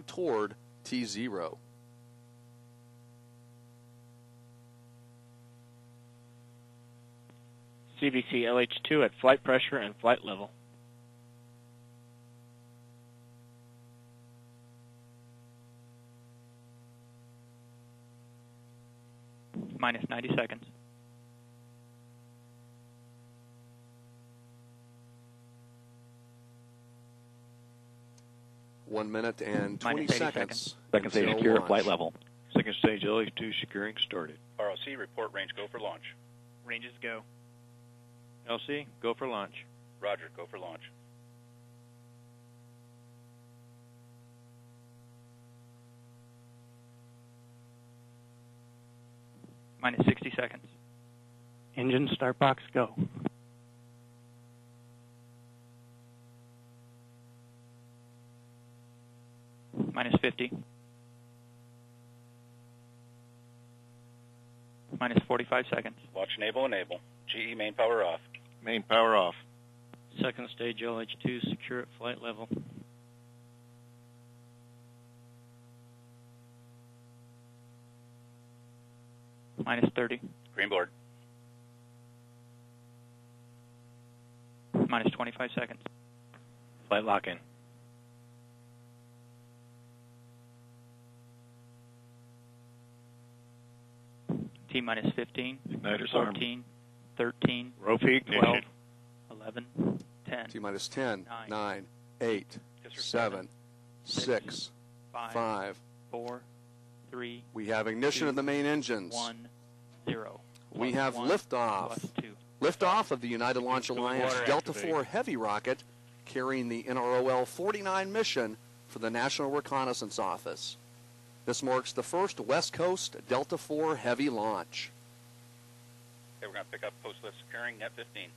toward T0. CVC LH2 at flight pressure and flight level. Minus 90 seconds. One minute and 20 seconds. Second stage secure at flight level. Second stage LH2 securing started. ROC, report range go for launch. Ranges go. LC, go for launch. Roger, go for launch. Minus 60 seconds. Engine start box go. Minus 50. Minus 45 seconds. Launch enable. GE main power off. Main power off. Second stage LH2 secure at flight level. Minus 30. Green board. Minus 25 seconds. Flight lock in. T minus 15, Igniter's 14, 13, Rope ignition. 12, 11, 10. T minus 10, 9, 9, 8, 7, 6, 5, 4, 3. We have ignition of the main engines. 1, 0. We have liftoff. Liftoff of the United Launch Alliance Delta IV Heavy rocket carrying the NROL-49 mission for the National Reconnaissance Office. This marks the first West Coast Delta IV Heavy launch. Okay, we're going to pick up post lift securing net 15.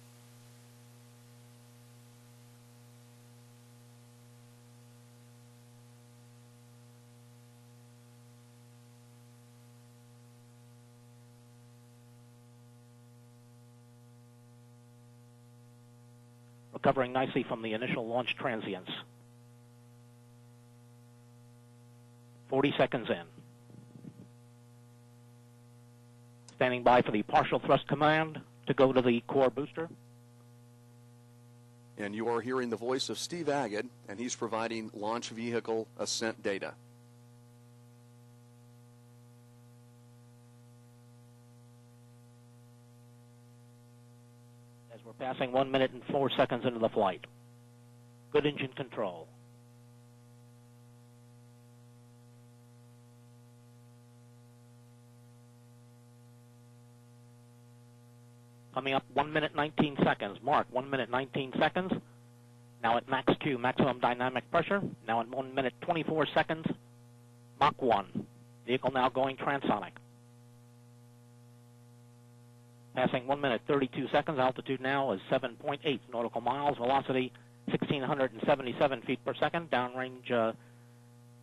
Recovering nicely from the initial launch transients. 40 seconds in. Standing by for the partial thrust command to go to the core booster. And you are hearing the voice of Steve Agate, and he's providing launch vehicle ascent data. As we're passing 1 minute and 4 seconds into the flight. Good engine control. Coming up 1 minute 19 seconds. Mark, 1 minute 19 seconds. Now at max Q, maximum dynamic pressure. Now at 1 minute 24 seconds. Mach 1. Vehicle now going transonic. Passing 1 minute 32 seconds. Altitude now is 7.8 nautical miles. Velocity 1,677 feet per second. Downrange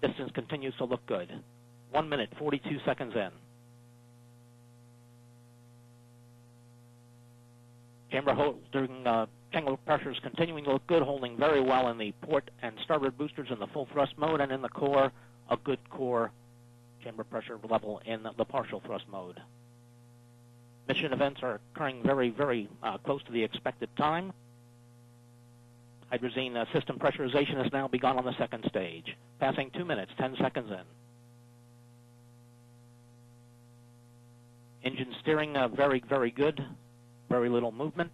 distance continues to look good. 1 minute 42 seconds in. Chamber pressures continuing to look good, holding very well in the port and starboard boosters in the full thrust mode, and in the core, a good core chamber pressure level in the partial thrust mode. Mission events are occurring very, very close to the expected time. Hydrazine system pressurization has now begun on the second stage, passing 2 minutes, 10 seconds in. Engine steering very, very good. Very little movement.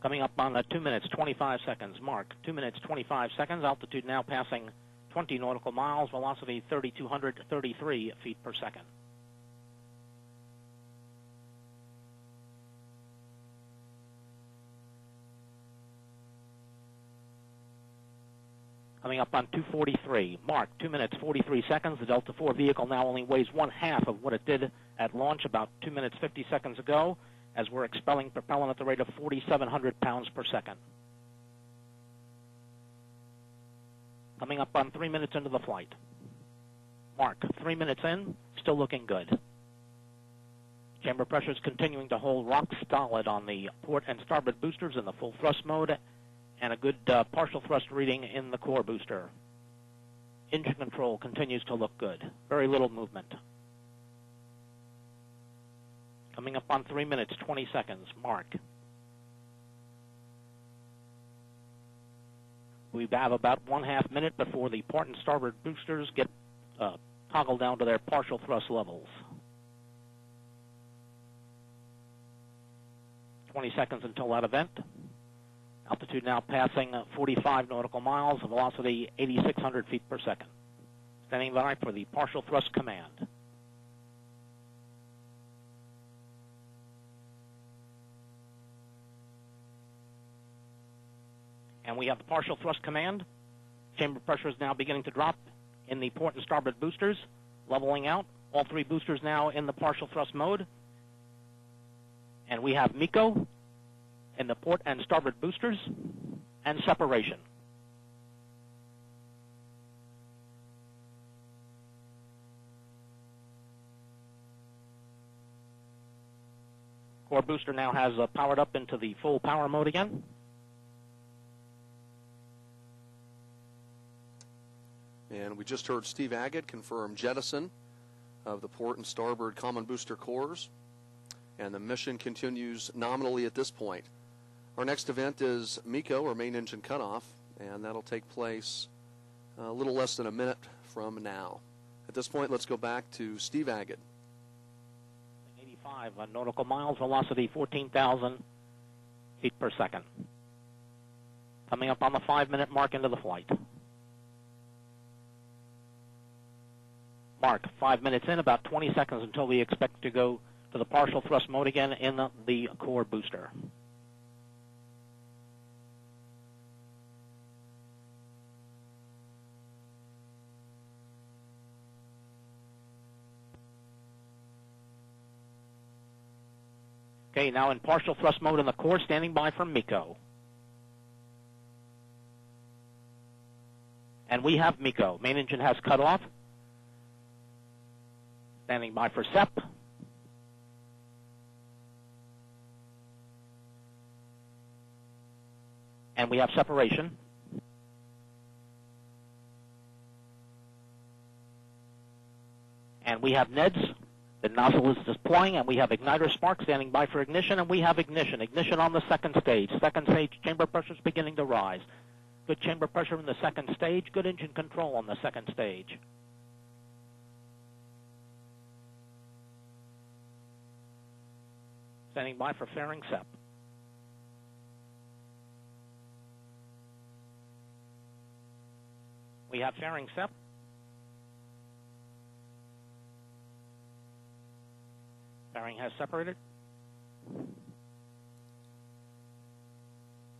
Coming up on 2 minutes, 25 seconds. Mark, 2 minutes, 25 seconds. Altitude now passing 20 nautical miles. Velocity 3,233 feet per second. Coming up on 2:43. Mark, 2 minutes, 43 seconds. The Delta IV vehicle now only weighs 1/2 of what it did at launch about 2 minutes, 50 seconds ago, as we're expelling propellant at the rate of 4,700 pounds per second. Coming up on 3 minutes into the flight. Mark, 3 minutes in, still looking good. Chamber pressures continuing to hold rock solid on the port and starboard boosters in the full thrust mode, and a good partial thrust reading in the core booster. Engine control continues to look good. Very little movement. Coming up on 3 minutes, 20 seconds. Mark. We have about 1/2 minute before the port and starboard boosters get toggled down to their partial thrust levels. 20 seconds until that event. Altitude now passing 45 nautical miles, velocity 8,600 feet per second. Standing by for the partial thrust command. And we have the partial thrust command. Chamber pressure is now beginning to drop in the port and starboard boosters, leveling out. All 3 boosters now in the partial thrust mode. And we have MECO in the port and starboard boosters, and separation. Core booster now has powered up into the full power mode again. And we just heard Steve Agate confirm jettison of the port and starboard common booster cores. And the mission continues nominally at this point. Our next event is MECO, or main engine cutoff, and that'll take place a little less than a minute from now. At this point, let's go back to Steve Agate. 85 nautical miles, velocity 14,000 feet per second. Coming up on the 5-minute mark into the flight. Mark, 5 minutes in, about 20 seconds until we expect to go to the partial thrust mode again in the core booster. Okay, now in partial thrust mode in the core, standing by for MECO. And we have MECO. Main engine has cut off. Standing by for SEP. And we have separation. And we have NEDS. The nozzle is deploying, and we have igniter spark standing by for ignition, and we have ignition. Ignition on the second stage. Second stage chamber pressure is beginning to rise. Good chamber pressure in the second stage. Good engine control on the second stage. Standing by for fairing SEP. We have fairing SEP. Fairing has separated.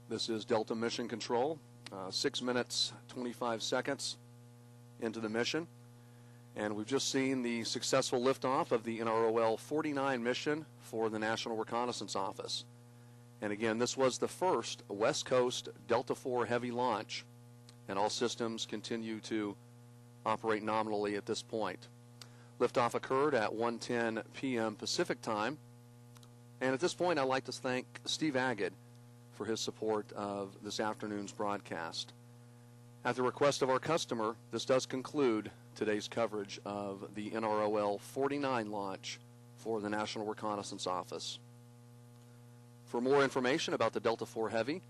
This is Delta Mission Control. 6 minutes, 25 seconds into the mission. And we've just seen the successful liftoff of the NROL-49 mission for the National Reconnaissance Office. And again, this was the first West Coast Delta IV Heavy launch, and all systems continue to operate nominally at this point. Liftoff occurred at 1:10 p.m. Pacific time. And at this point, I'd like to thank Steve Agate for his support of this afternoon's broadcast. At the request of our customer, this does conclude today's coverage of the NROL-49 launch for the National Reconnaissance Office. For more information about the Delta IV Heavy,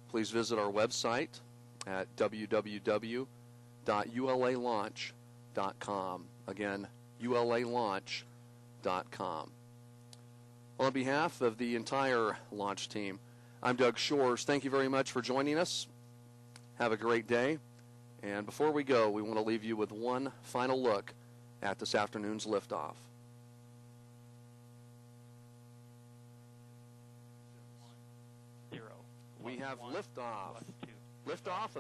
please visit our website at www.ulalaunch.com. Again, ulalaunch.com. On behalf of the entire launch team, I'm Doug Shores. Thank you very much for joining us. Have a great day. And before we go, we want to leave you with one final look at this afternoon's liftoff. We have liftoff. Liftoff of